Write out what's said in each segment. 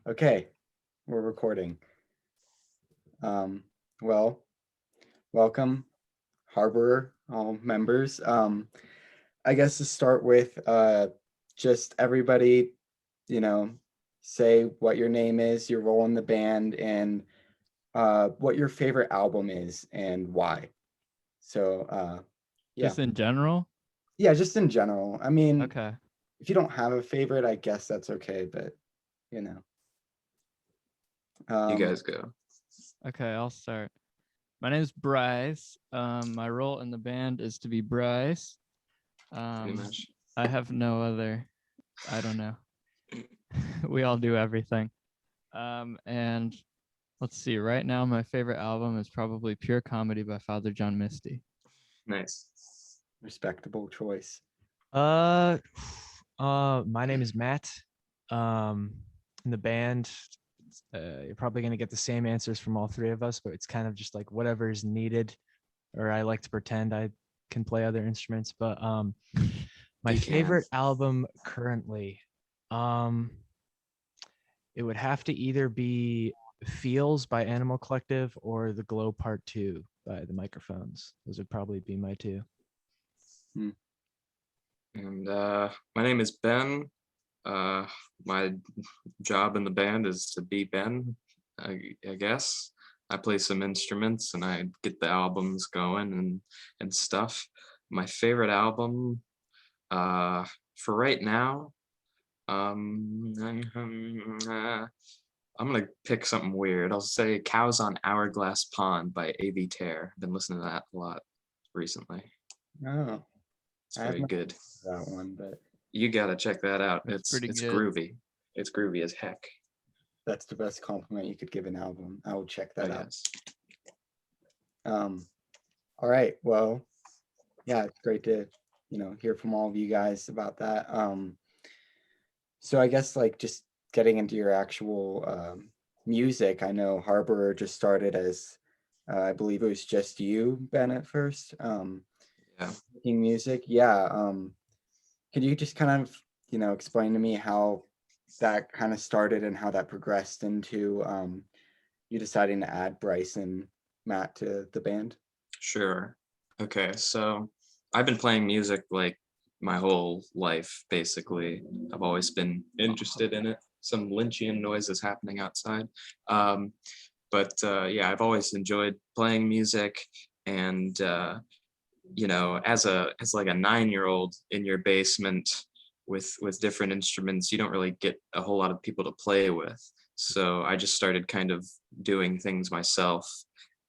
Okay, we're recording. Well, welcome, Harborer, all members. I guess to start with, just everybody, say what your name is, your role in the band, and what your favorite album is and why. So, yeah. Just in general? Yeah, just in general. I mean, Okay. if you don't have a favorite, I guess that's okay, but, you know. You guys go. Okay, I'll start. My name is Bryce. My role in the band is to be Bryce. Pretty much. I have no other. I don't know. We all do everything. And let's see. Right now, my favorite album is probably Pure Comedy by Father John Misty. Nice. Respectable choice. My name is Matt. In the band, you're probably gonna get the same answers from all three of us, but it's kind of just like whatever is needed, or I like to pretend I can play other instruments. But my favorite album currently, it would have to either be Feels by Animal Collective or The Glow Part 2 by The Microphones. Those would probably be my two. And my name is Ben. My job in the band is to be Ben, I guess. I play some instruments and I get the albums going and stuff. My favorite album for right now, I'm gonna pick something weird. I'll say Cows on Hourglass Pond by A.V. Tear. Been listening to that a lot recently. Oh, It's very good. That one, but you gotta check that out. It's pretty good. Groovy. It's groovy as heck. That's the best compliment you could give an album. I will check that out. Yes. All right. Well, yeah, it's great to hear from all of you guys about that. So I guess like just getting into your actual music. I know Harborer just started as I believe it was just you, Ben, at first. Yeah. Making music. Yeah. Could you just kind of explain to me how that kind of started and how that progressed into you deciding to add Bryce and Matt to the band? Sure. Okay, so I've been playing music like my whole life, basically. I've always been interested in it. Some Lynchian noises happening outside. But I've always enjoyed playing music, and as like a 9-year-old in your basement with different instruments, you don't really get a whole lot of people to play with. So I just started kind of doing things myself.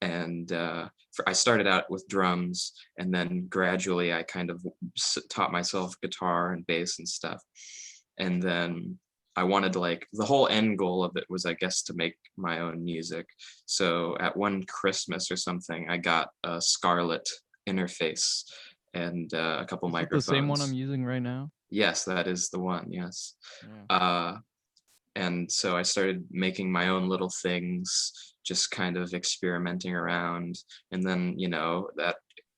And I started out with drums, and then gradually I kind of taught myself guitar and bass and stuff. And then I wanted to, like, the whole end goal of it was, I guess, to make my own music. So at one Christmas or something, I got a Scarlett interface and a couple microphones. The same one I'm using right now? Yes, that is the one. Yes. Yeah. And so I started making my own little things, just kind of experimenting around. And then, that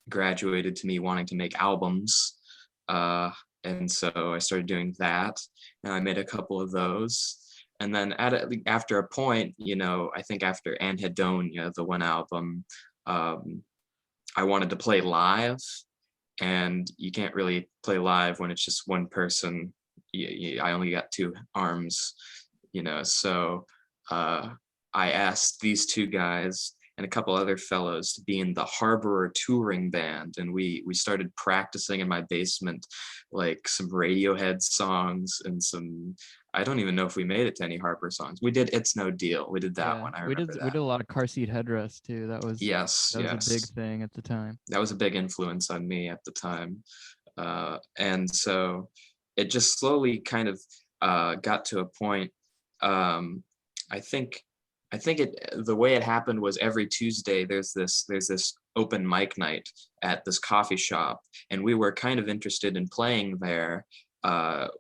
graduated to me wanting to make albums. And so I started doing that, and I made a couple of those. And then after a point, I think after Anhedonia, the one album, I wanted to play live, and you can't really play live when it's just one person. I only got 2 arms, so I asked these 2 guys and a couple other fellows to be in the Harborer touring band, and we started practicing in my basement, like some Radiohead songs and some, I don't even know if we made it to any Harborer songs. We did It's No Deal. We did that one. I remember that. We did a lot of Car Seat Headrest too. That was a big thing at the time. That was a big influence on me at the time. And so it just slowly kind of got to a point. I think the way it happened was every Tuesday there's this open mic night at this coffee shop, and we were kind of interested in playing there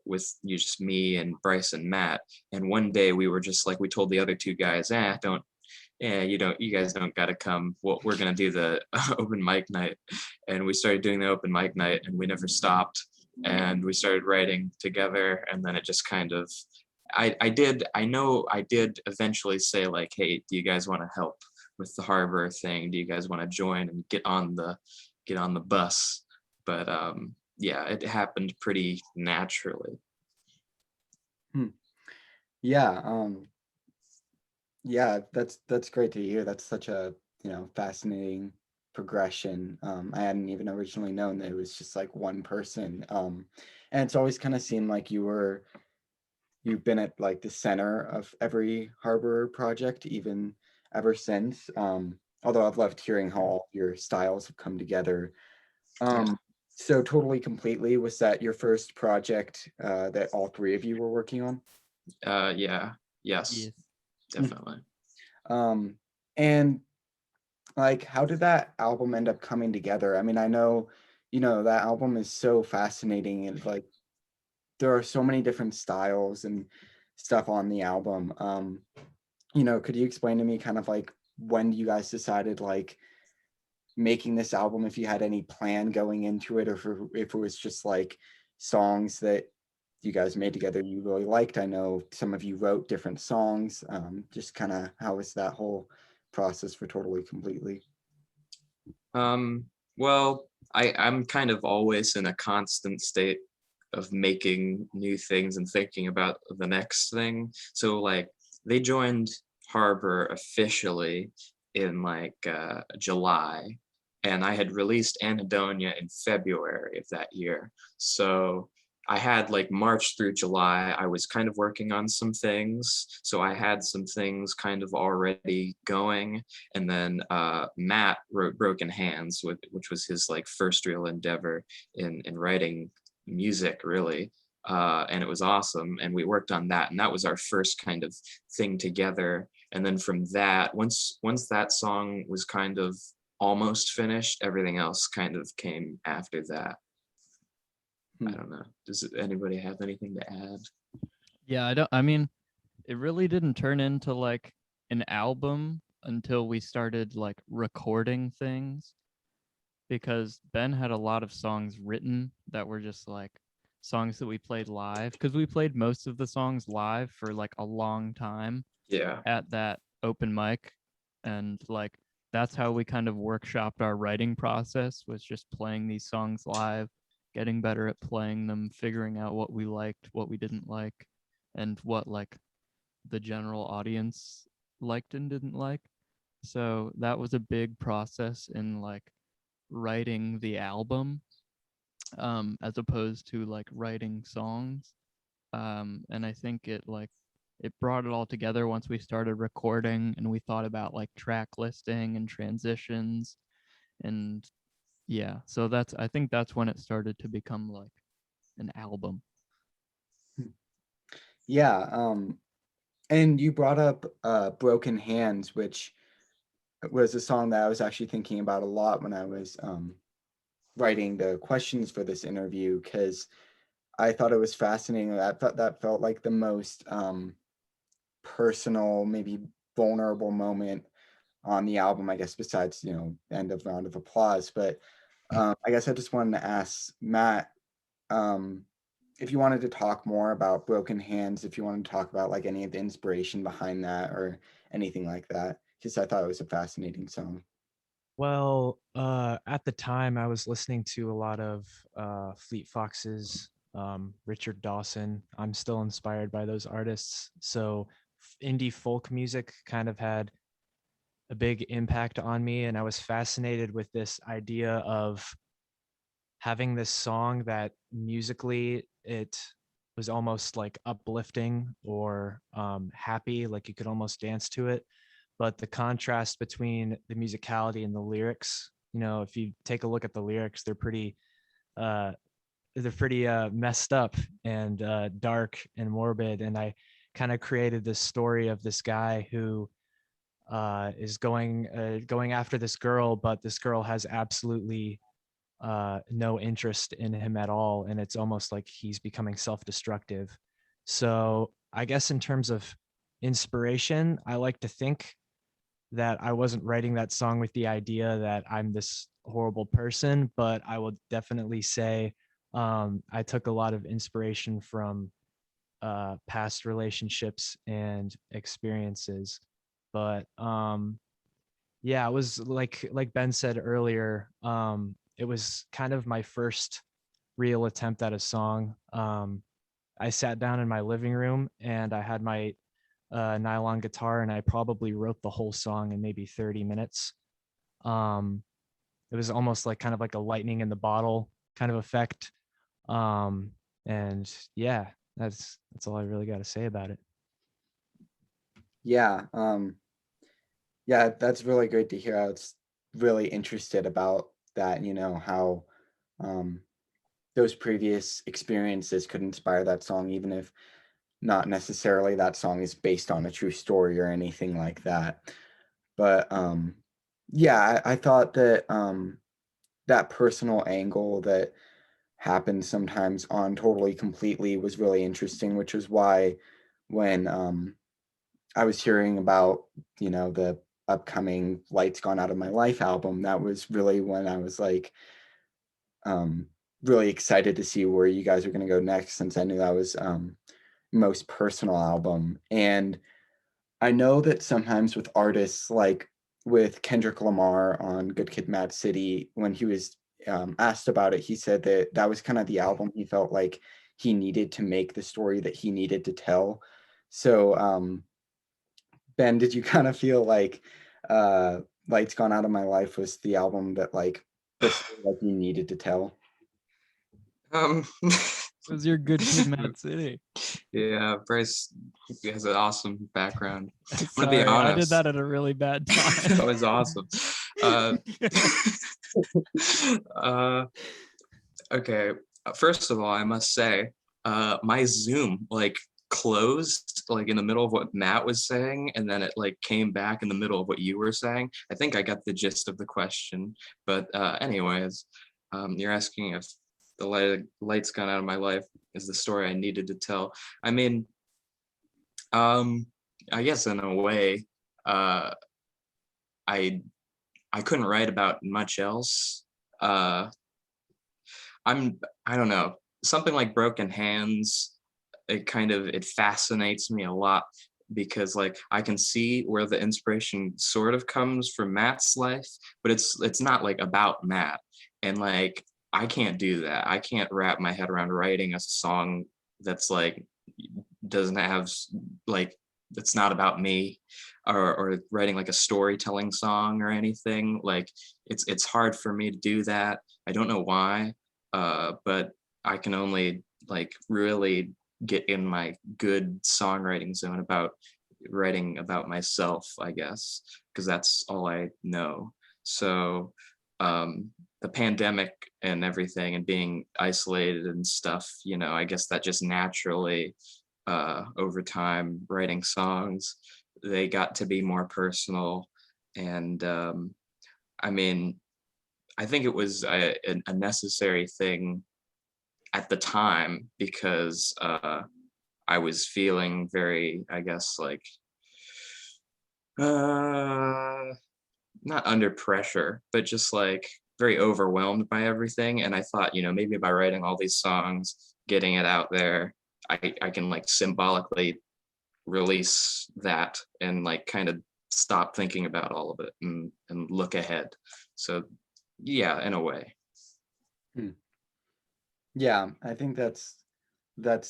with just me and Bryce and Matt. And one day we were just like, we told the other 2 guys, you guys don't gotta come. Well, we're gonna do the open mic night. And we started doing the open mic night, and we never stopped. And we started writing together, and then it just kind of I did eventually say like, hey, do you guys want to help with the harbor thing? Do you guys want to join and get on the bus? But yeah, it happened pretty naturally. Yeah, yeah, that's great to hear. That's such a, fascinating progression. I hadn't even originally known that it was just like one person. And it's always kind of seemed like you've been at like the center of every harbor project, even ever since. Although I've loved hearing how all your styles have come together. Yeah. So totally completely, was that your first project that all three of you were working on? Yeah. Yes. Yes. Definitely. And like, how did that album end up coming together? I mean, I know, that album is so fascinating, and like there are so many different styles and stuff on the album. Could you explain to me kind of like when you guys decided like making this album, if you had any plan going into it, or if it was just like songs that you guys made together you really liked? I know some of you wrote different songs. Just kind of how was that whole process for Totally Completely? Well, I'm kind of always in a constant state of making new things and thinking about the next thing. So like they joined Harbor officially in like July, and I had released Anhedonia in February of that year. So I had like March through July, I was kind of working on some things. So I had some things kind of already going. And then Matt wrote Broken Hands, which was his like first real endeavor in writing music, really. And it was awesome. And we worked on that. And that was our first kind of thing together. And then from that, once that song was kind of almost finished, everything else kind of came after that. I don't know. Does anybody have anything to add? Yeah, I mean, it really didn't turn into like an album until we started like recording things, because Ben had a lot of songs written that were just like songs that we played live, because we played most of the songs live for like a long time Yeah. at that open mic. And like that's how we kind of workshopped our writing process, was just playing these songs live, getting better at playing them, figuring out what we liked, what we didn't like, and what like the general audience liked and didn't like. So that was a big process in like writing the album, as opposed to like writing songs. And I think it brought it all together once we started recording and we thought about like track listing and transitions. And yeah, so I think that's when it started to become like an album. Yeah. And you brought up Broken Hands, which was a song that I was actually thinking about a lot when I was writing the questions for this interview, because I thought it was fascinating. That felt like the most personal, maybe vulnerable moment on the album, I guess, besides, End of Round of Applause. But I guess I just wanted to ask Matt, um, if you wanted to talk more about Broken Hands, if you wanted to talk about like any of the inspiration behind that or anything like that, because I thought it was a fascinating song. Well, at the time, I was listening to a lot of Fleet Foxes, Richard Dawson. I'm still inspired by those artists. So indie folk music kind of had a big impact on me. And I was fascinated with this idea of having this song that musically it was almost like uplifting or happy, like you could almost dance to it. But the contrast between the musicality and the lyrics, if you take a look at the lyrics, uh, they're pretty messed up and dark and morbid. And I kind of created this story of this guy who is going after this girl, but this girl has absolutely no interest in him at all, and it's almost like he's becoming self-destructive. So I guess in terms of inspiration, I like to think that I wasn't writing that song with the idea that I'm this horrible person, but I will definitely say I took a lot of inspiration from past relationships and experiences. But yeah, it was like Ben said earlier, it was kind of my first real attempt at a song. I sat down in my living room and I had my nylon guitar, and I probably wrote the whole song in maybe 30 minutes. um it was almost like kind of like a lightning in the bottle kind of effect. um and yeah, that's all I really got to say about it. Yeah. Yeah, that's really great to hear. I was really interested about that, how um, those previous experiences could inspire that song, even if not necessarily that song is based on a true story or anything like that. But yeah, I thought that that personal angle that happens sometimes on Totally Completely was really interesting, which is why when I was hearing about, the upcoming Lights Gone Out of My Life album, that was really when I was like um really excited to see where you guys are going to go next, since I knew that was most personal album. And I know that sometimes with artists, like with Kendrick Lamar on Good Kid, Mad City, when he was asked about it, he said that that was kind of the album he felt like he needed to make the story that he needed to tell. So Ben, did you kind of feel like Lights Gone Out of My Life was the album that like the story that you needed to tell? Um, It was your Good Kid, Mad City. yeah, Bryce has an awesome background. I'm gonna be Sorry, I did honest. that at a really bad time. That was awesome. Uh, okay. First of all, I must say, my Zoom like closed like in the middle of what Matt was saying, and then it like came back in the middle of what you were saying. I think I got the gist of the question, but anyways, you're asking if the light's gone out of my life is the story I needed to tell. I mean, I guess in a way, uh, I I couldn't write about much else. Uh, I don't know, something like Broken Hands. It fascinates me a lot because like I can see where the inspiration sort of comes from Matt's life, but it's not like about Matt. And like I can't do that. I can't wrap my head around writing a song that's like doesn't have like it's not about me, or writing like a storytelling song or anything. Like it's hard for me to do that. I don't know why, but I can only like really get in my good songwriting zone about writing about myself, I guess, because that's all I know. So the pandemic and everything and being isolated and stuff, I guess that just naturally, over time, writing songs, they got to be more personal. And I mean, I think it was a necessary thing at the time because I was feeling very, I guess, like not under pressure, but just like very overwhelmed by everything. And I thought, maybe by writing all these songs, getting it out there, I can like symbolically release that and like kind of stop thinking about all of it and look ahead. So yeah, in a way. Hmm. Yeah, I think that's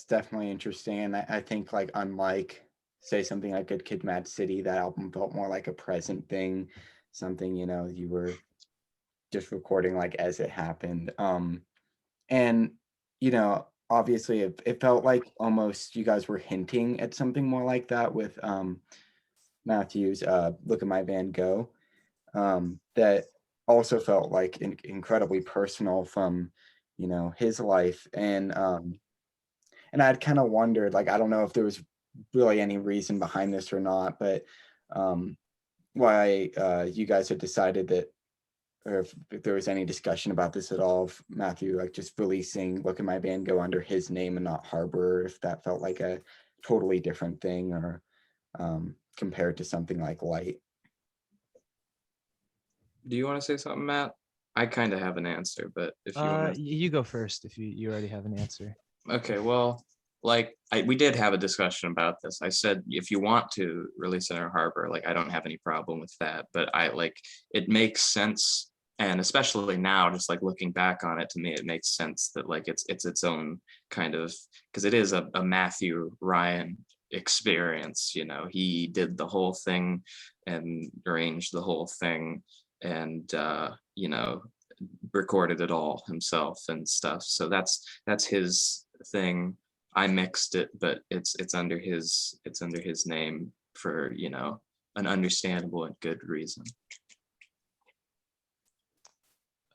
definitely interesting. And I think like unlike say something like Good Kid, Mad City, that album felt more like a present thing, something, you were just recording like as it happened. And obviously it felt like almost you guys were hinting at something more like that with Matthew's Look at My Van Gogh. That also felt like incredibly personal from his life. And I'd kind of wondered, like, I don't know if there was really any reason behind this or not, but why you guys had decided that, or if there was any discussion about this at all, of Matthew like just releasing Look at My Van Gogh under his name and not Harbor, if that felt like a totally different thing, or compared to something like Light. Do you want to say something, Matt? I kind of have an answer, but if you want to. You go first if you already have an answer. Okay, well, like we did have a discussion about this. I said, if you want to release Inner Harbor, like I don't have any problem with that, but I like, it makes sense. And especially now, just like looking back on it, to me, it makes sense that like it's its own kind of, because it is a Matthew Ryan experience. You know, he did the whole thing and arranged the whole thing, and you know, recorded it all himself and stuff. So that's his thing. I mixed it, but it's under his name for, you know, an understandable and good reason.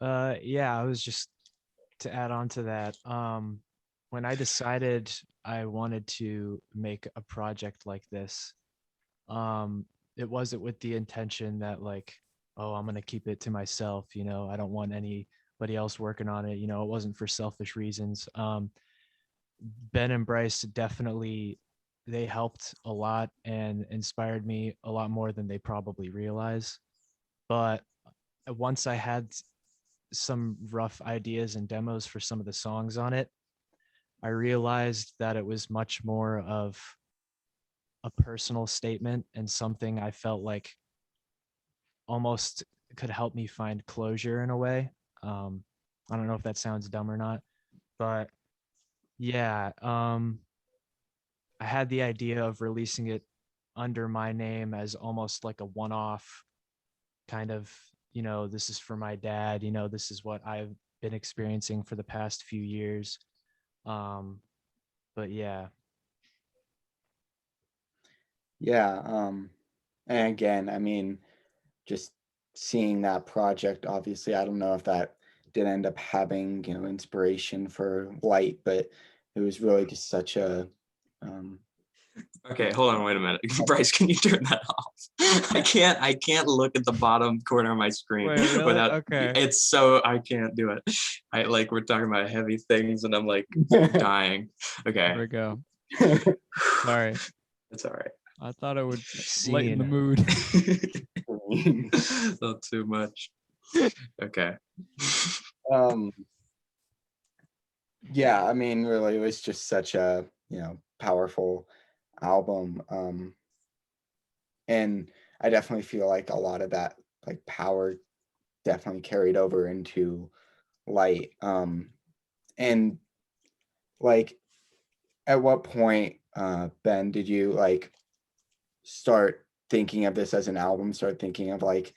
Yeah, I was just to add on to that. When I decided I wanted to make a project like this, it wasn't with the intention that like, oh, I'm gonna keep it to myself, you know, I don't want anybody else working on it, you know, it wasn't for selfish reasons. Ben and Bryce definitely, they helped a lot and inspired me a lot more than they probably realize. But once I had some rough ideas and demos for some of the songs on it, I realized that it was much more of a personal statement and something I felt like almost could help me find closure in a way. I don't know if that sounds dumb or not, but yeah, I had the idea of releasing it under my name as almost like a one-off kind of, you know, this is for my dad, you know, this is what I've been experiencing for the past few years. But yeah. Yeah. And again, I mean, just seeing that project, obviously, I don't know if that did end up having, you know, inspiration for Light, but it was really just such a, Okay, hold on, wait a minute. Bryce, can you turn that off? I can't look at the bottom corner of my screen Wait, really? without, Okay. it's so, I can't do it. I like, we're talking about heavy things and I'm like dying. Here Okay. we go. Sorry. It's all right. I thought it would lighten the mood. Not too much. Okay. Yeah, I mean, really, it was just such a, you know, powerful album. And I definitely feel like a lot of that like power definitely carried over into Light. And like, at what point, Ben, did you like start thinking of this as an album, start thinking of like,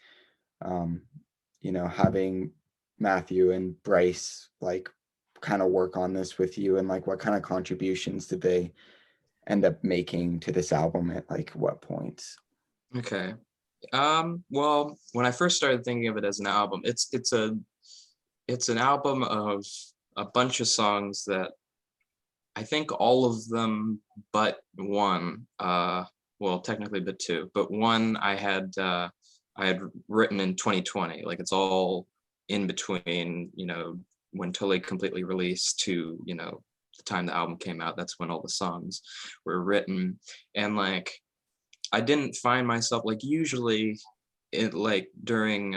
you know, having Matthew and Bryce like kind of work on this with you, and like what kind of contributions did they end up making to this album at like what points? Okay. Well, when I first started thinking of it as an album, it's an album of a bunch of songs that I think all of them but one, well, technically but two, but one I had written in 2020. Like it's all in between, you know, when Totally Completely released to, you know, the time the album came out. That's when all the songs were written. And like I didn't find myself, like usually it like during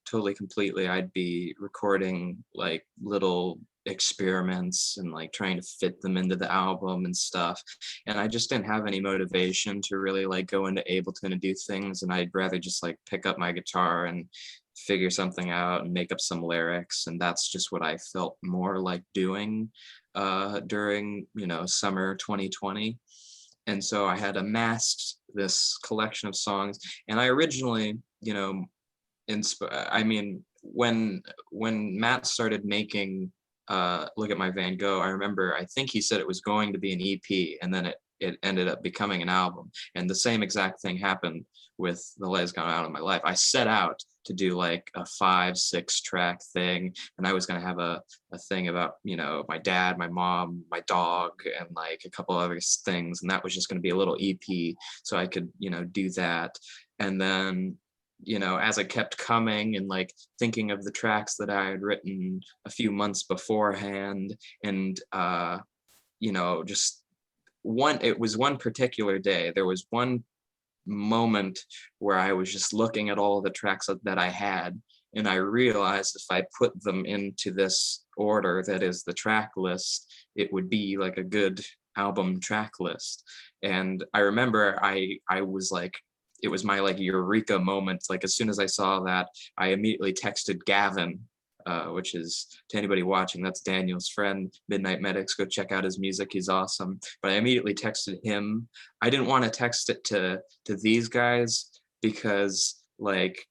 Totally Completely, I'd be recording like little experiments and like trying to fit them into the album and stuff, and I just didn't have any motivation to really like go into Ableton and do things, and I'd rather just like pick up my guitar and figure something out and make up some lyrics, and that's just what I felt more like doing during, you know, summer 2020. And so I had amassed this collection of songs, and I originally, you know, I mean, when Matt started making Look at My Van Gogh, I remember, I think he said it was going to be an EP, and then it ended up becoming an album. And the same exact thing happened with The Light Has Gone Out of My Life. I set out to do like a 5-6 track thing, and I was going to have a thing about, you know, my dad, my mom, my dog, and like a couple other things, and that was just going to be a little EP, so I could, you know, do that. And then, you know, as it kept coming and like thinking of the tracks that I had written a few months beforehand, and you know, just it was one particular day, there was one moment where I was just looking at all the tracks that I had, and I realized if I put them into this order that is the track list, it would be like a good album track list. And I remember I was like, it was my like eureka moment. Like as soon as I saw that, I immediately texted Gavin, which is, to anybody watching, that's Daniel's friend, Midnight Medics. Go check out his music, he's awesome. But I immediately texted him. I didn't want to text it to these guys because like,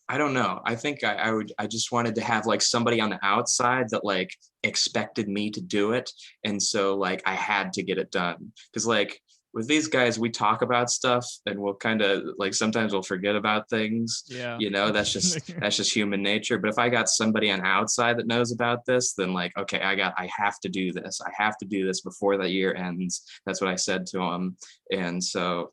I don't know. I think I just wanted to have like somebody on the outside that like expected me to do it. And so like I had to get it done. Cause like with these guys, we talk about stuff and we'll kind of like, sometimes we'll forget about things, Yeah. you know, that's just human nature. But if I got somebody on the outside that knows about this, then like, okay, I have to do this. I have to do this before the year ends. That's what I said to him. And so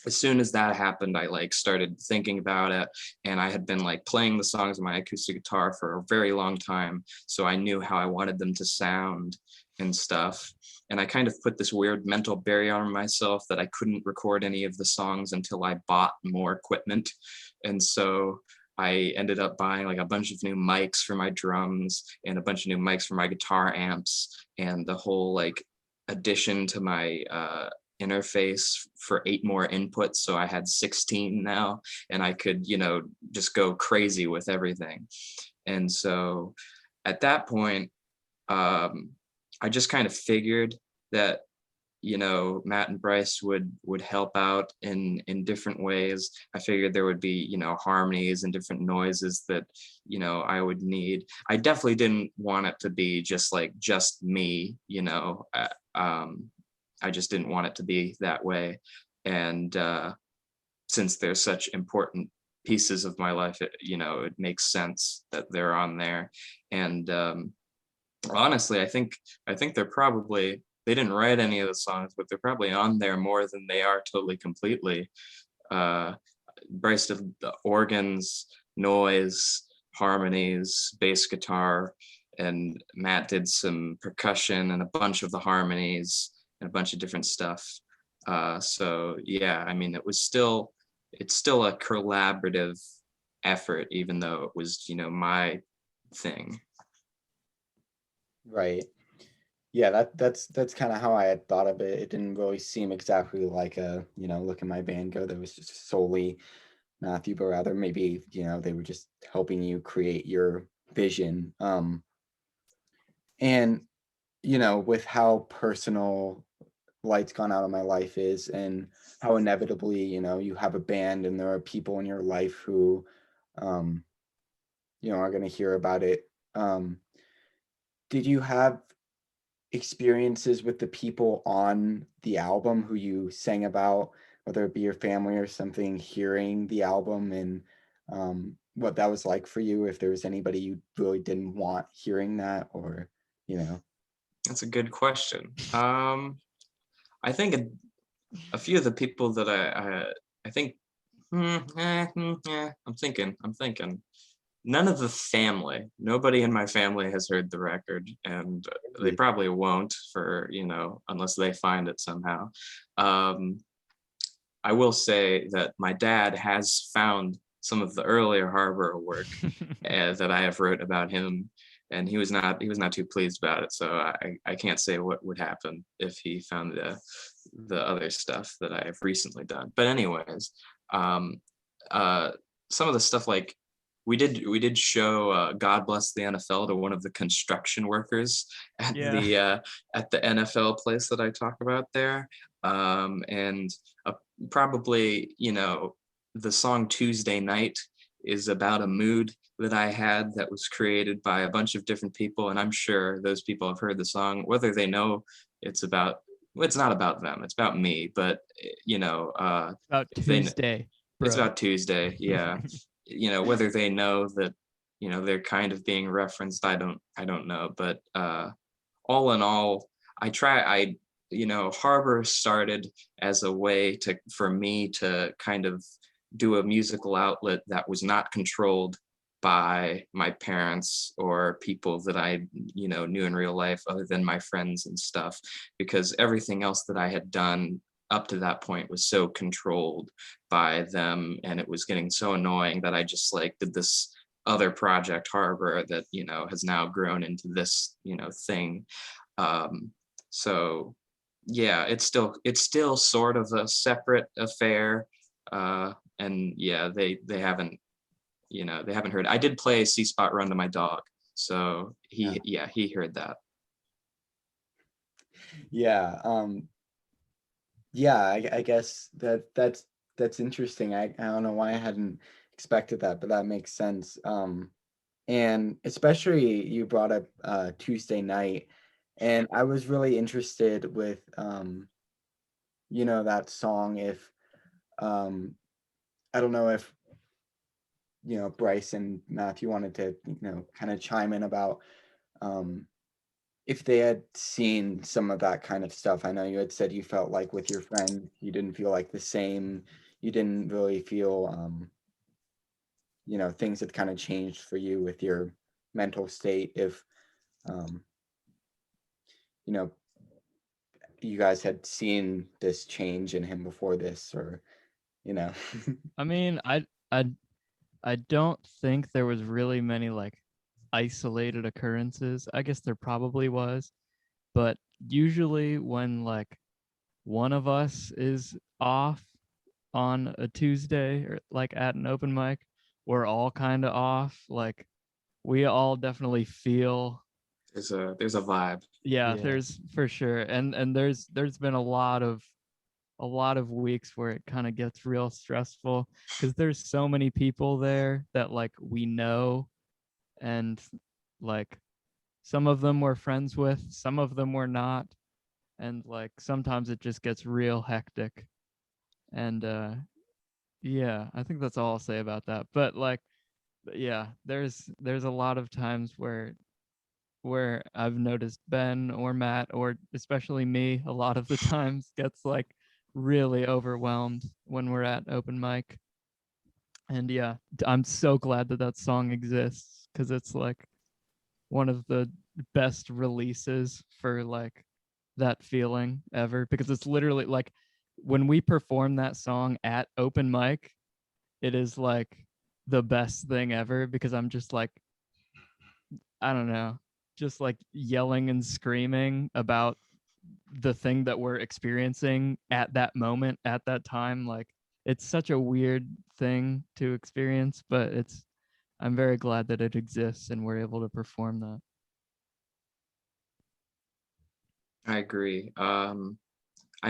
as soon as that happened, I like started thinking about it, and I had been like playing the songs on my acoustic guitar for a very long time. So I knew how I wanted them to sound and stuff. And I kind of put this weird mental barrier on myself that I couldn't record any of the songs until I bought more equipment. And so I ended up buying like a bunch of new mics for my drums and a bunch of new mics for my guitar amps, and the whole like addition to my interface for 8 more inputs. So I had 16 now, and I could, you know, just go crazy with everything. And so at that point, I just kind of figured that, you know, Matt and Bryce would help out in different ways. I figured there would be, you know, harmonies and different noises that, you know, I would need. I definitely didn't want it to be just like just me, you know. I just didn't want it to be that way. And since they're such important pieces of my life, you know, it makes sense that they're on there. And honestly, I think they're probably, they didn't write any of the songs, but they're probably on there more than they are Totally Completely. Bryce did the organs, noise, harmonies, bass guitar, and Matt did some percussion and a bunch of the harmonies and a bunch of different stuff. So yeah, I mean, it's still a collaborative effort, even though it was, you know, my thing. Right. Yeah, that's kind of how I had thought of it. It didn't really seem exactly like a, you know, look at my band go, that was just solely Matthew, but rather maybe, you know, they were just helping you create your vision. And, you know, with how personal Light's Gone Out of My Life is, and how inevitably, you know, you have a band and there are people in your life who, you know, are going to hear about it. Did you have experiences with the people on the album who you sang about, whether it be your family or something, hearing the album, and what that was like for you, if there was anybody you really didn't want hearing that, or, you know? That's a good question. I think a few of the people that I think, I'm thinking. None of the family, nobody in my family has heard the record, and they probably won't, for, you know, unless they find it somehow. I will say that my dad has found some of the earlier Harbor work that I have wrote about him, and he was not too pleased about it. So I can't say what would happen if he found the other stuff that I have recently done. But anyways, some of the stuff, like we did show God Bless the NFL to one of the construction workers at the NFL place that I talk about there. And probably, you know, the song Tuesday Night is about a mood that I had that was created by a bunch of different people, and I'm sure those people have heard the song, whether they know it's about, well, it's not about them, it's about me, but you know, about Tuesday, it's about Tuesday, yeah. You know, whether they know that, you know, they're kind of being referenced, I don't know. But all in all, you know, Harbor started as a way for me to kind of do a musical outlet that was not controlled by my parents or people that I, you know, knew in real life, other than my friends and stuff, because everything else that I had done up to that point was so controlled by them, and it was getting so annoying that I just like did this other project, Harbor, that, you know, has now grown into this, you know, thing. So yeah, it's still sort of a separate affair. And yeah, they haven't, they haven't heard. I did play C Spot Run to my dog, so he heard that. Yeah. Yeah, I guess that's interesting. I don't know why I hadn't expected that, but that makes sense. And especially you brought up Tuesday night, and I was really interested with that song. If I don't know if Bryce and Matthew wanted to kind of chime in about um if they had seen some of that kind of stuff. I know you had said you felt like with your friend, you didn't feel like the same. You didn't really feel, things had kind of changed for you with your mental state. If, um, you know, you guys had seen this change in him before this, or, you know. I mean, I I don't think there was really many like isolated occurrences. I guess there probably was, but usually when like one of us is off on a Tuesday or like at an open mic, we're all kind of off. Like we all definitely feel, There's a vibe. yeah, Yeah. there's for sure. And there's been a lot of weeks where it kind of gets real stressful because there's so many people there that like we know, and like some of them we're friends with, some of them we're not, and like sometimes it just gets real hectic. And yeah, I think that's all I'll say about that. But like, yeah, there's a lot of times where I've noticed Ben or Matt, or especially me, a lot of the times gets like really overwhelmed when we're at open mic. And yeah, I'm so glad that that song exists because it's like one of the best releases for like that feeling ever, because it's literally like when we perform that song at open mic, it is like the best thing ever because I'm just like, I don't know, just like yelling and screaming about the thing that we're experiencing at that moment, at that time. Like it's such a weird thing to experience, but I'm very glad that it exists and we're able to perform that. I agree. I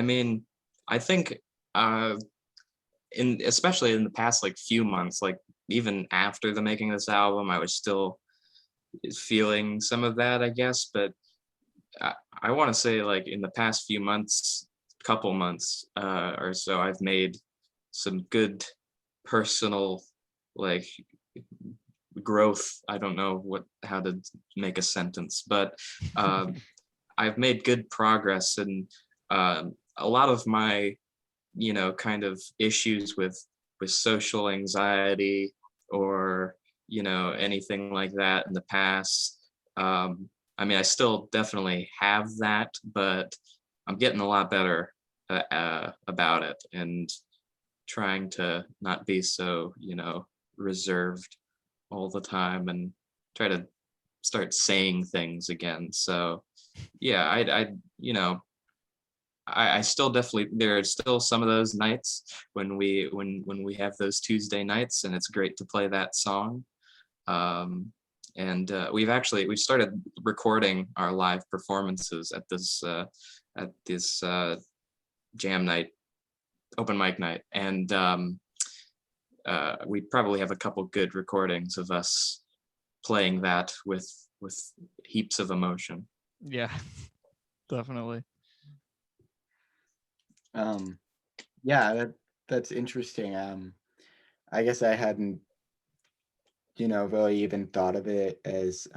mean, I think uh, especially in the past like few months, like even after the making of this album, I was still feeling some of that, I guess. But I want to say like in the past few months, couple months or so, I've made some good personal like growth. I don't know how to make a sentence, but I've made good progress, and a lot of my kind of issues with social anxiety or anything like that in the past. I mean, I still definitely have that, but I'm getting a lot better about it, and trying to not be so reserved all the time, and try to start saying things again. So yeah, I still definitely, there are still some of those nights when we have those Tuesday nights, and it's great to play that song. And we've started recording our live performances at this jam night, open mic night, and we probably have a couple good recordings of us playing that with heaps of emotion. Yeah, definitely. Yeah, that's interesting. I guess I hadn't, really even thought of it as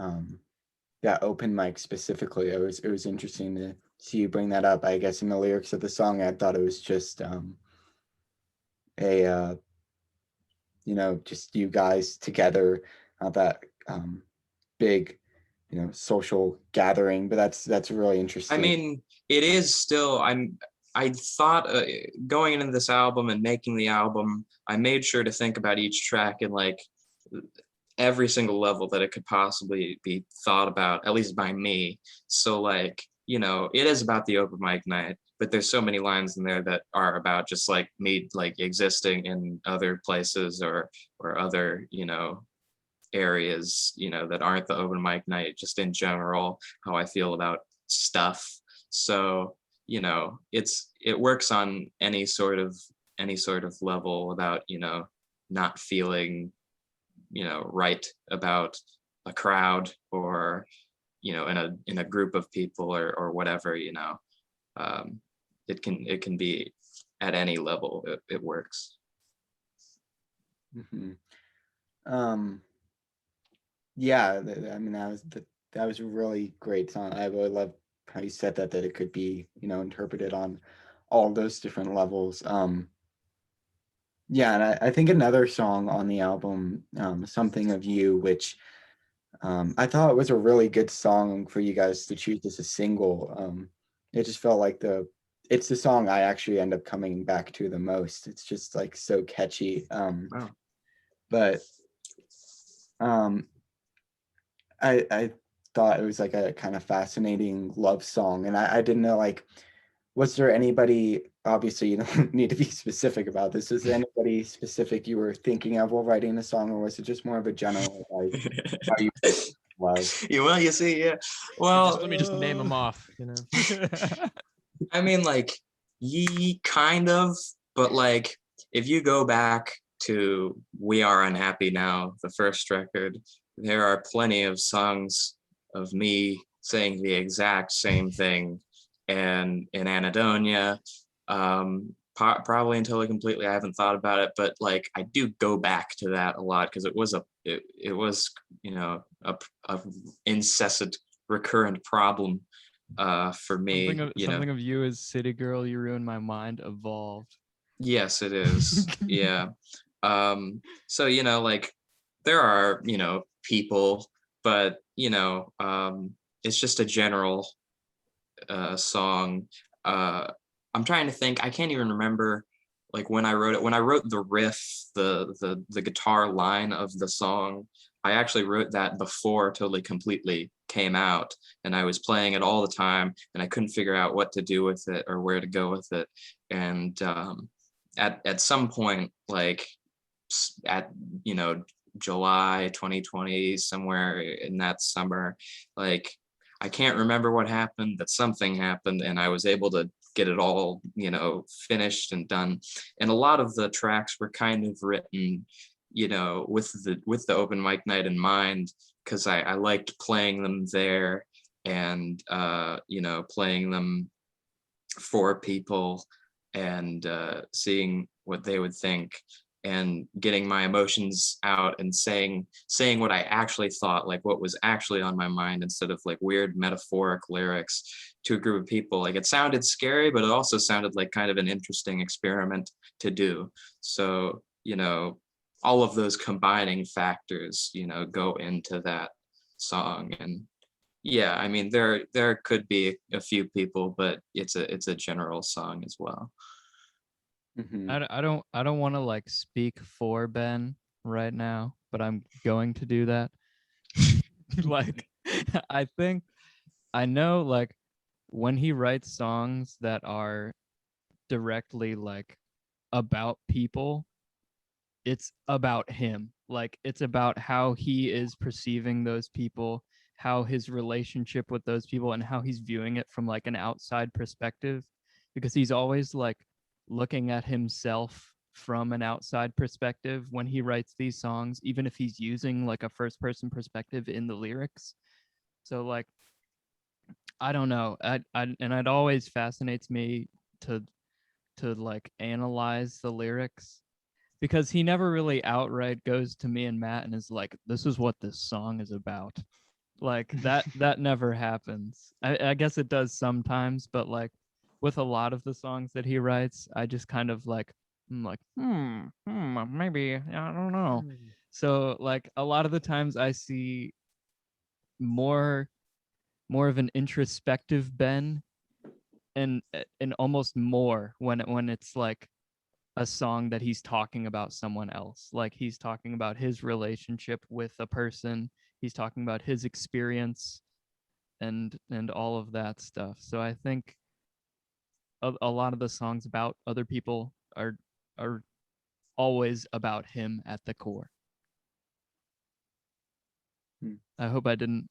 that open mic specifically. It was interesting to see you bring that up. I guess in the lyrics of the song, I thought it was just a just you guys together, not that big, social gathering. But that's really I interesting. mean, it is still. I thought going into this album and making the album, I made sure to think about each track in like every single level that it could possibly be thought about, at least by me. So like, it is about the open mic night, but there's so many lines in there that are about just like me like existing in other places or other, you know, areas, you know, that aren't the open mic night, just in general, how I feel about stuff. So, you know, it works on any sort of level without, you know, not feeling, you know, right about a crowd or, you know, in a group of people or whatever, you know. It can be at any level. It works. Mhm. Yeah, I mean that was a really great song. I really love how you said that it could be, you know, interpreted on all those different levels. Yeah, and I think another song on the album, Something of You, which I thought was a really good song for you guys to choose as a single. It just felt like it's the song I actually end up coming back to the most. It's just like so catchy. Wow. But um, I thought it was like a kind of fascinating love song, and I didn't know, like, was there anybody? Obviously, you don't need to be specific about this. Is there anybody specific you were thinking of while writing the song, or was it just more of a general like how you love? Well, you see, yeah. Just Well, let me just name them off, you know. I mean, like, ye kind of, but like, if you go back to We Are Unhappy Now, the first record, there are plenty of songs of me saying the exact same thing. And in Anadonia, probably until completely, I haven't thought about it, but like, I do go back to that a lot because it was, you know, a incessant recurrent problem for me, you know. Something of You is City Girl, You Ruined My Mind evolved. Yes, it is. Yeah. So, you know, like there are, you know, people, but you know, it's just a general song. I'm trying to think, I can't even remember like when I wrote it. When I wrote the riff, the guitar line of the song, I actually wrote that before Totally Completely came out, and I was playing it all the time, and I couldn't figure out what to do with it or where to go with it. And at some point, like at, you know, July 2020, somewhere in that summer, like I can't remember what happened, but something happened, and I was able to get it all, you know, finished and done. And a lot of the tracks were kind of written, you know, with the open mic night in mind, because I liked playing them there and you know, playing them for people and seeing what they would think and getting my emotions out and saying what I actually thought, like what was actually on my mind, instead of like weird metaphoric lyrics to a group of people. Like it sounded scary, but it also sounded like kind of an interesting experiment to do. So, you know, all of those combining factors, you know, go into that song. And yeah, I mean, there could be a few people, but it's a general song as well. Mhm. I don't want to like speak for Ben right now, but I'm going to do that. Like I think I know like when he writes songs that are directly like about people, it's about him. Like it's about how he is perceiving those people, how his relationship with those people, and how he's viewing it from like an outside perspective, because he's always like looking at himself from an outside perspective when he writes these songs, even if he's using like a first person perspective in the lyrics. So like I don't know. It always fascinates me to like analyze the lyrics, because he never really outright goes to me and Matt and is like, this is what this song is about. Like that never happens. I guess it does sometimes, but like with a lot of the songs that he writes, I just kind of like, I'm like, maybe, I don't know. So like a lot of the times I see more of an introspective Ben, and almost more when it's like a song that he's talking about someone else. Like he's talking about his relationship with a person. He's talking about his experience and all of that stuff. So I think a lot of the songs about other people are always about him at the core. I hope I didn't.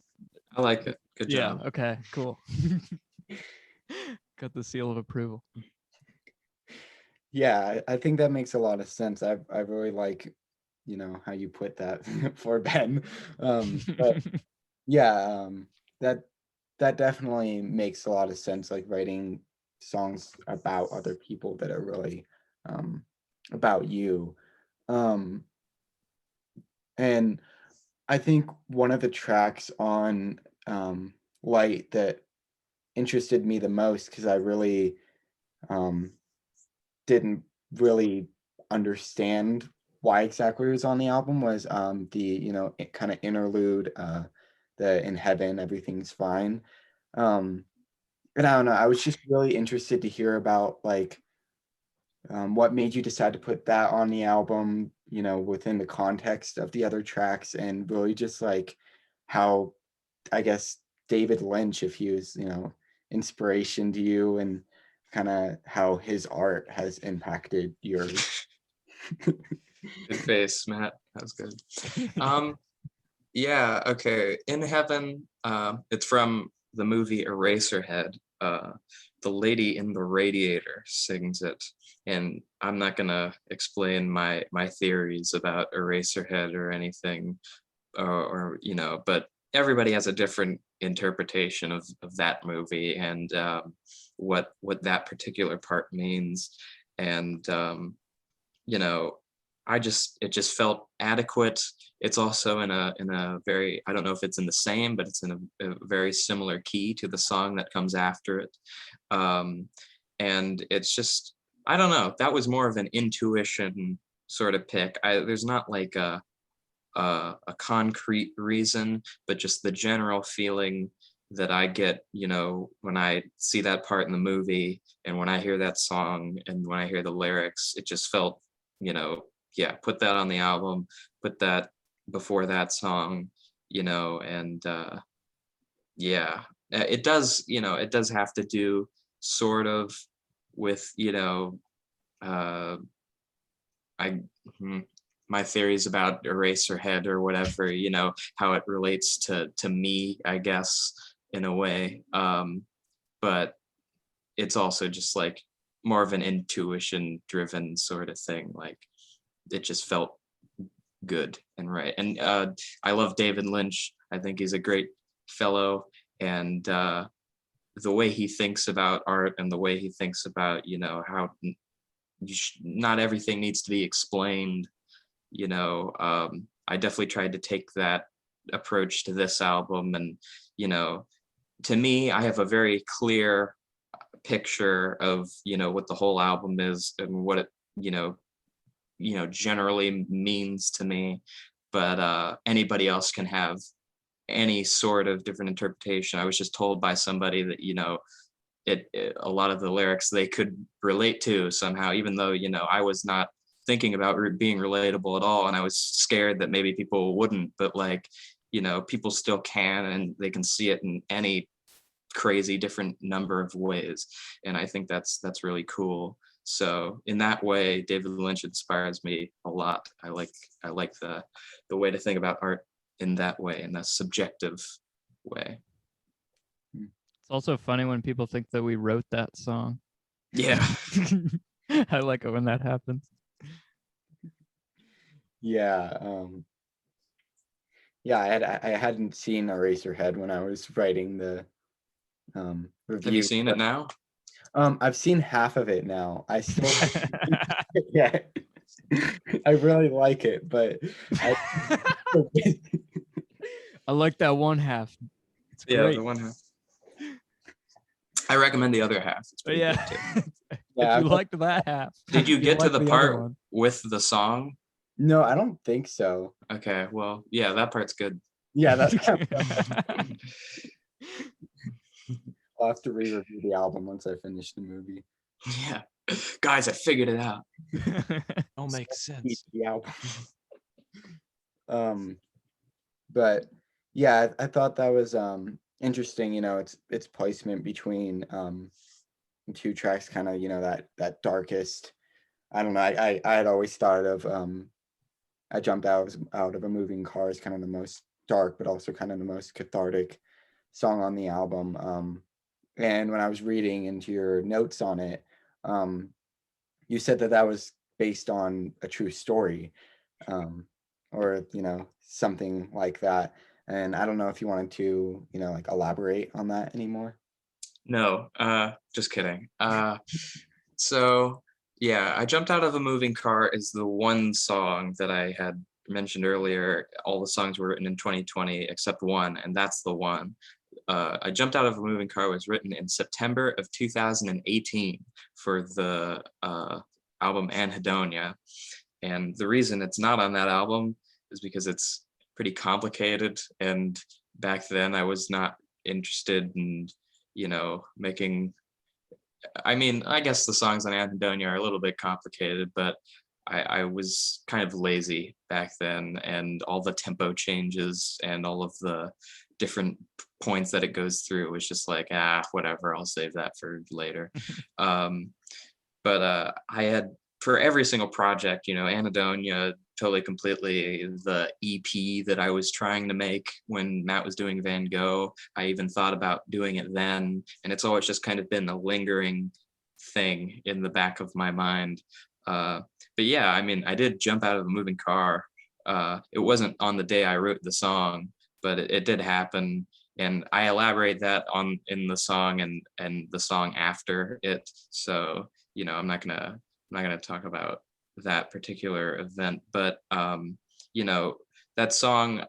I like it. Good job. Yeah. Okay. Cool. Got the seal of approval. Yeah, I think that makes a lot of sense. I really like, how you put that for Ben. But yeah, that definitely makes a lot of sense. Like writing songs about other people that are really about you. Um, and I think one of the tracks on Light that interested me the most, because I really um, didn't really understand why exactly it was on the album, was the kind of interlude, the In Heaven Everything's Fine. And I don't know, I was just really interested to hear about like what made you decide to put that on the album, within the context of the other tracks, and really just like how, I guess, David Lynch, if he was, inspiration to you, and kind of how his art has impacted your. Good face, Matt. That was good. Yeah, okay. In Heaven, it's from the movie Eraserhead. The lady in the radiator sings it. And I'm not gonna explain my theories about Eraserhead or anything, or but everybody has a different interpretation of that movie, and what that particular part means. And you know, it just felt adequate. It's also in a very, I don't know if it's in the same, but it's in a very similar key to the song that comes after it. And it's just, I don't know, that was more of an intuition sort of pick. There's not like a concrete reason, but just the general feeling that I get, when I see that part in the movie, and when I hear that song, and when I hear the lyrics, it just felt, yeah, put that on the album, put that before that song, and yeah, it does have to do sort of with, I my theories about Eraserhead or whatever, how it relates to me, I guess, in a way. But it's also just like more of an intuition driven sort of thing. Like it just felt good and right. And I love David Lynch. I think he's a great fellow, and the way he thinks about art, and the way he thinks about, how not everything needs to be explained. I definitely tried to take that approach to this album, and to me, I have a very clear picture of what the whole album is and what it generally means to me. But anybody else can have any sort of different interpretation. I was just told by somebody that a lot of the lyrics they could relate to somehow, even though I was not thinking about being relatable at all, and I was scared that maybe people wouldn't, but like people still can, and they can see it in any crazy different number of ways, and I think that's really cool. So in that way, David Lynch inspires me a lot. I like the way to think about art in that way, in that subjective way. It's also funny when people think that we wrote that song. Yeah. I like it when that happens. Yeah, yeah, I hadn't seen Eraserhead when I was writing the review. Have you seen it now? I've seen half of it now. I still yeah. I really like it, but I like that one half. It's great. Yeah, the one half. I recommend the other half. It's pretty good too. If you liked that half. Did you get to the part one with the song? No, I don't think so. Okay, well, yeah, that part's good. Yeah, that's I'll have to re-review the album once I finish the movie. Yeah. Guys, I figured it out. All makes sense. The album. But yeah, I thought that was interesting, its placement between two tracks, kind of, that darkest. I don't know. I had always thought of I jumped out of a moving car as kind of the most dark, but also kind of the most cathartic song on the album. And when I was reading into your notes on it, um, you said that was based on a true story, or something like that. And I don't know if you wanted to like elaborate on that anymore. No, just kidding. So yeah, I jumped out of a moving car is the one song that I had mentioned earlier. All the songs were written in 2020 except one, and that's the one. I jumped out of a moving car was written in September of 2018 for the album Anhedonia. And the reason it's not on that album is because it's pretty complicated. And back then I was not interested in, making, I mean, I guess the songs on Anhedonia are a little bit complicated, but I was kind of lazy back then, and all the tempo changes and all of the different points that it goes through was just like, whatever, I'll save that for later. But I had, for every single project, Anhedonia, totally completely, the EP that I was trying to make when Matt was doing Van Gogh, I even thought about doing it then, and it's always just kind of been a lingering thing in the back of my mind. But yeah, I mean, I did jump out of a moving car. It wasn't on the day I wrote the song, but it did happen, and I elaborate that on in the song and the song after it. So I'm not gonna talk about that particular event, but that song,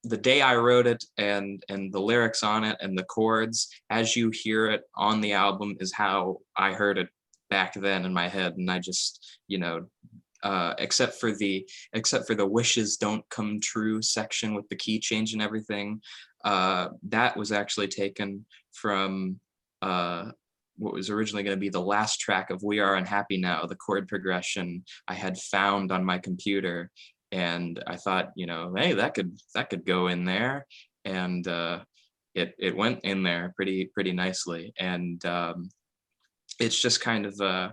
the day I wrote it, and the lyrics on it and the chords as you hear it on the album is how I heard it back then in my head. And I just except for the wishes don't come true section with the key change and everything, that was actually taken from what was originally going to be the last track of We Are Unhappy Now. The chord progression I had found on my computer, and I thought, hey, that could go in there, and it went in there pretty nicely. And it's just kind of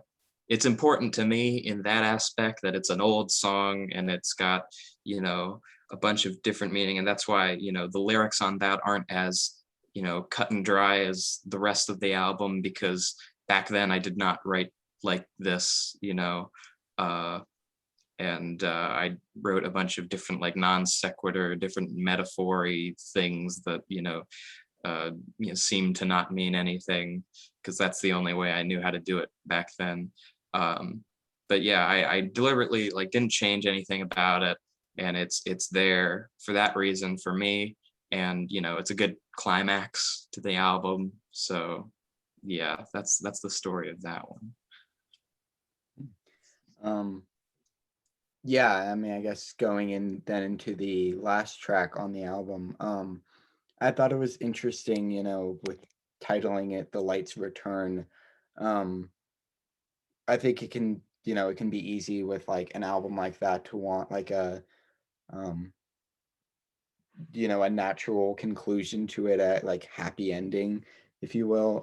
it's important to me in that aspect that it's an old song and it's got a bunch of different meaning, and that's why the lyrics on that aren't as cut and dry as the rest of the album, because back then I did not write like this, and I wrote a bunch of different like non sequitur, different metaphor-y things that seem to not mean anything, because that's the only way I knew how to do it back then. But yeah, I deliberately like didn't change anything about it, and it's there for that reason for me. And it's a good climax to the album. So yeah, that's the story of that one. Yeah, I mean, I guess going in then into the last track on the album, I thought it was interesting, with titling it The Light's Return. I think it can be easy with like an album like that to want like a a natural conclusion to it, at like happy ending, if you will.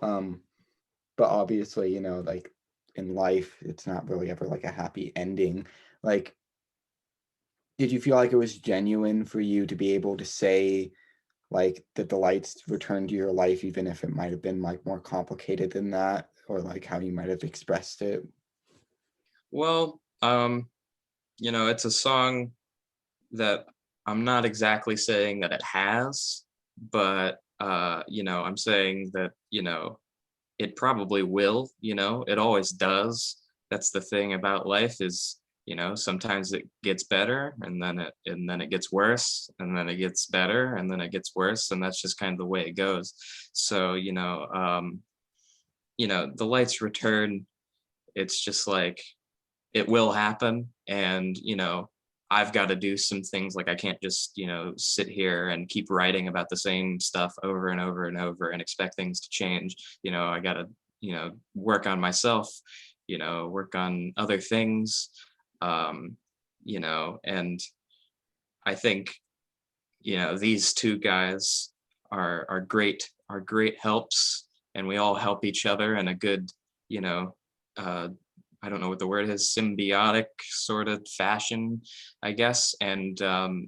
But obviously, like in life, it's not really ever like a happy ending. Like, did you feel like it was genuine for you to be able to say like that the lights returned to your life, even if it might have been like more complicated than that, or like how you might have expressed it? Well, it's a song that I'm not exactly saying that it has, but I'm saying that it probably will. It always does. That's the thing about life is sometimes it gets better, and then it gets worse, and then it gets better, and then it gets worse, and that's just kind of the way it goes. So the lights return. It's just like it will happen, and I've got to do some things. Like I can't just sit here and keep writing about the same stuff over and over and over and expect things to change. I got to work on myself, work on other things, and I think these two guys are great helps and we all help each other in a good, you know, I don't know what the word is, symbiotic sort of fashion, I guess. And,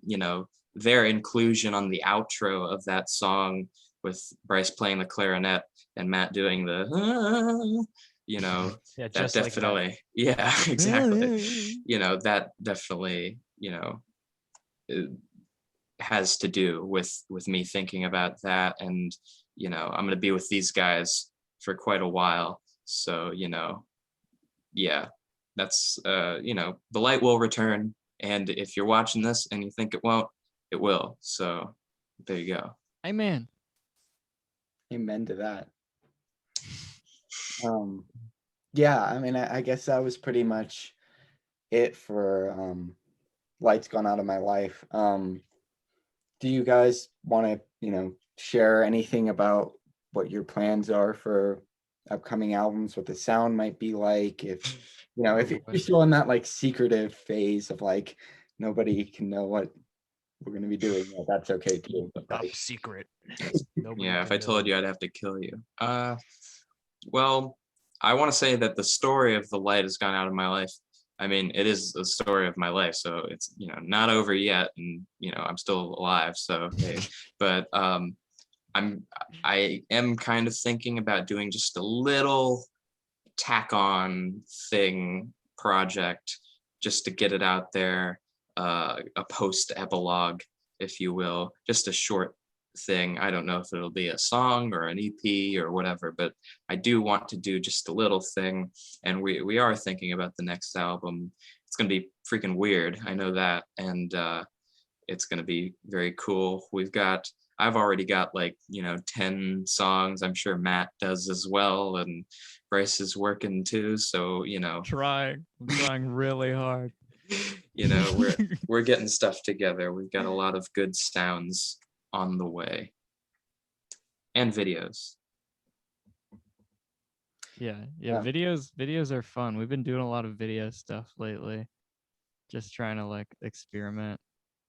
you know, their inclusion on the outro of that song with Bryce playing the clarinet and Matt doing the, you know, Yeah, that just like that. definitely, yeah, exactly. You know, that definitely, you know, it has to do with me thinking about that. And, you know, I'm going to be with these guys for quite a while. So, you know, yeah, that's you know, the light will return, and if you're watching this and you think it won't, it will. So there you go. Amen. Amen to that. Yeah, I mean, I guess that was pretty much it for Lights Gone Out of My Life. Do you guys want to, you know, share anything about what your plans are for upcoming albums, what the sound might be like, if you know, if Oh, you're still in that like secretive phase of like nobody can know what we're gonna be doing, well, that's okay too. But Top like, secret. Yeah, if I told you, I'd have to kill you. Well, I want to say that the story of the light has gone out of my life. I mean, it is the story of my life, so it's, you know, not over yet, and you know, I'm still alive. So hey, but I am kind of thinking about doing just a little tack on thing project just to get it out there, a post epilogue, if you will, just a short thing. I don't know if it'll be a song or an EP or whatever, but I do want to do just a little thing. And we are thinking about the next album. It's going to be freaking weird, I know that. And it's going to be very cool. I've already got like, you know, 10 songs. I'm sure Matt does as well, and Bryce is working too. So, you know, I'm trying really hard. you know, we're getting stuff together. We've got a lot of good sounds on the way, and videos. Yeah. Yeah. Videos are fun. We've been doing a lot of video stuff lately. Just trying to like experiment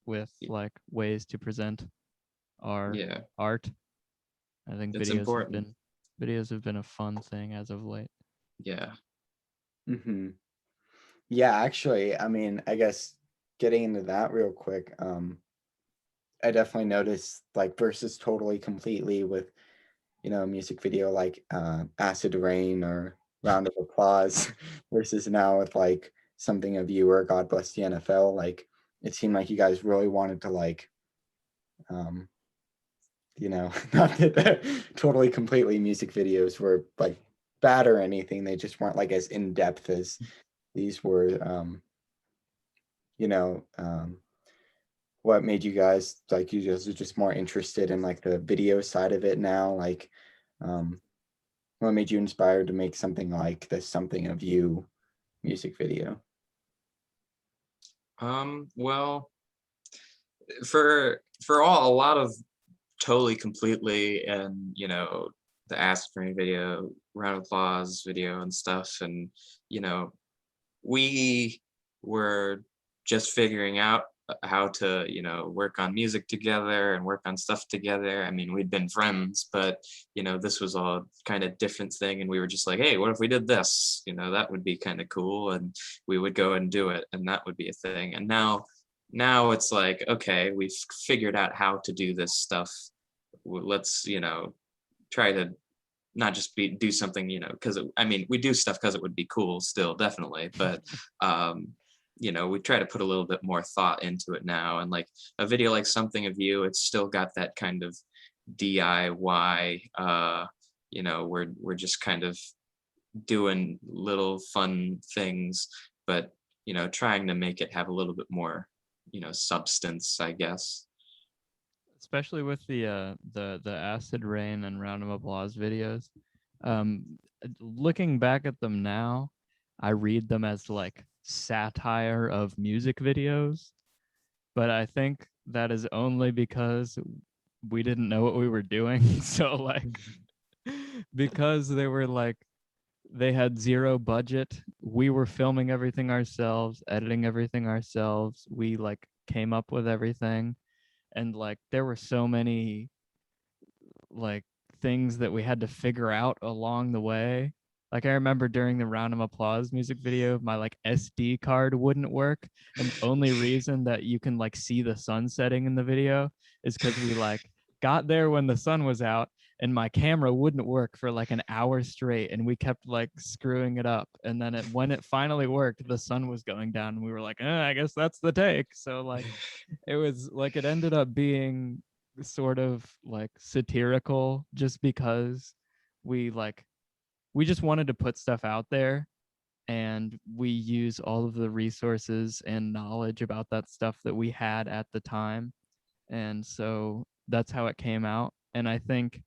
with like ways to present our Yeah, art. I think it's important. videos have been a fun thing as of late. Yeah. Yeah, actually, I mean, I guess getting into that real quick, I definitely noticed like versus Totally Completely with, you know, a music video like Acid Rain or Round of Applause versus now with like Something of You or God Bless the NFL. Like it seemed like you guys really wanted to like, you know, not that the Totally Completely music videos were like bad or anything. They just weren't like as in depth as these were. You know, what made you guys like, you guys are just more interested in like the video side of it now? Like, what made you inspired to make something like this Something of You music video? Well, for a lot of Totally Completely, and you know, the Ask for Me video, Round of Applause video and stuff, and you know, we were just figuring out how to, you know, work on music together and work on stuff together. I mean, we'd been friends, but you know, this was a kind of different thing, and we were just like, hey, what if we did this? You know, that would be kind of cool, and we would go and do it, and that would be a thing. And now it's like, okay, we've figured out how to do this stuff. Let's, you know, try to not just do something, you know, because I mean, we do stuff because it would be cool still, definitely, but you know, we try to put a little bit more thought into it now. And like a video like Something of You, it's still got that kind of DIY, you know, we're just kind of doing little fun things, but you know, trying to make it have a little bit more, you know, substance, I guess. Especially with the Acid Rain and Round of Applause videos. Um, Looking back at them now, I read them as like satire of music videos, but I think that is only because we didn't know what we were doing. So like, because they had zero budget, we were filming everything ourselves, editing everything ourselves. We like came up with everything, and like there were so many like things that we had to figure out along the way. Like I remember during the Round of Applause music video, my like SD card wouldn't work. And the only reason that you can like see the sun setting in the video is because we like got there when the sun was out and my camera wouldn't work for like an hour straight. And we kept like screwing it up. And then when it finally worked, the sun was going down and we were like, I guess that's the take. So like it was like, it ended up being sort of like satirical just because we just wanted to put stuff out there and we use all of the resources and knowledge about that stuff that we had at the time. And so that's how it came out. And I think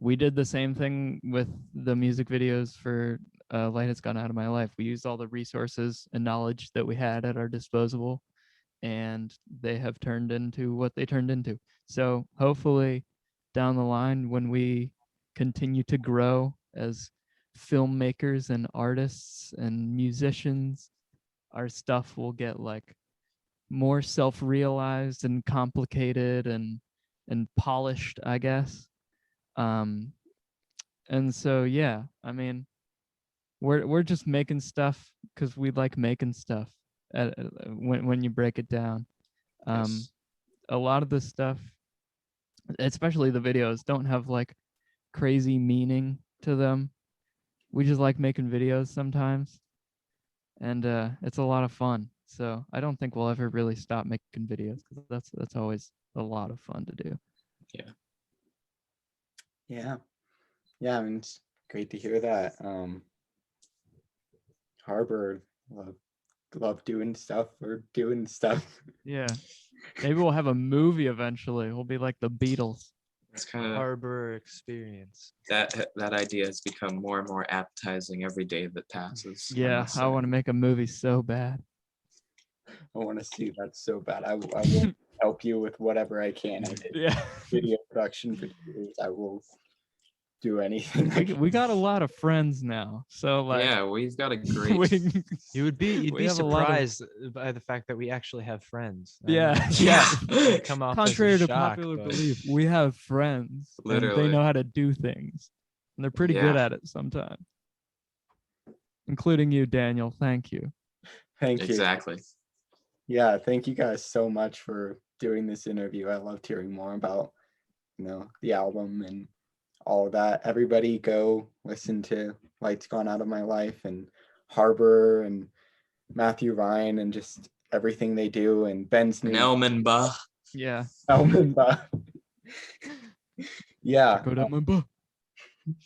we did the same thing with the music videos for Light Has Gone Out of My Life. We used all the resources and knowledge that we had at our disposal, and they have turned into what they turned into. So hopefully down the line, when we continue to grow as filmmakers and artists and musicians, our stuff will get like more self-realized and complicated and polished, I guess. And so yeah, I mean, we're just making stuff because we like making stuff. When you break it down, Yes. a lot of the stuff, especially the videos, don't have like crazy meaning to them. We just like making videos sometimes, and it's a lot of fun. So I don't think we'll ever really stop making videos because that's always a lot of fun to do. Yeah, I mean, it's great to hear that. Harbor, love doing stuff or doing stuff. Yeah, maybe we'll have a movie eventually. We'll be like the Beatles. It's kind of Harbor experience. that idea has become more and more appetizing every day that passes. Yeah, must I say. want to make a movie so bad. I want to see that so bad. I will help you with whatever I can. I did Yeah, video production for 2 years. I will do anything. we got a lot of friends now, so like Yeah, we've got a great. You'd We be have a lot of- surprised by the fact that we actually have friends. Yeah, Yeah. It'd come off contrary as a to shock, popular but belief, we have friends and they Literally. know how to do things, and they're pretty good Yeah. at it sometimes, including you, Daniel. Thank you. Thank you. Exactly. Yeah, thank you guys so much for doing this interview. I loved hearing more about, the album and all of that. Everybody go listen to Lights Gone Out of My Life and Harbor and Matthew Ryan and just everything they do, and Ben's new Nelman Bah. Yeah. album. Yeah, Go down my butt.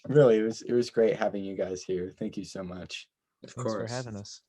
really, it was great having you guys here. Thank you so much. Of thanks course. for having us.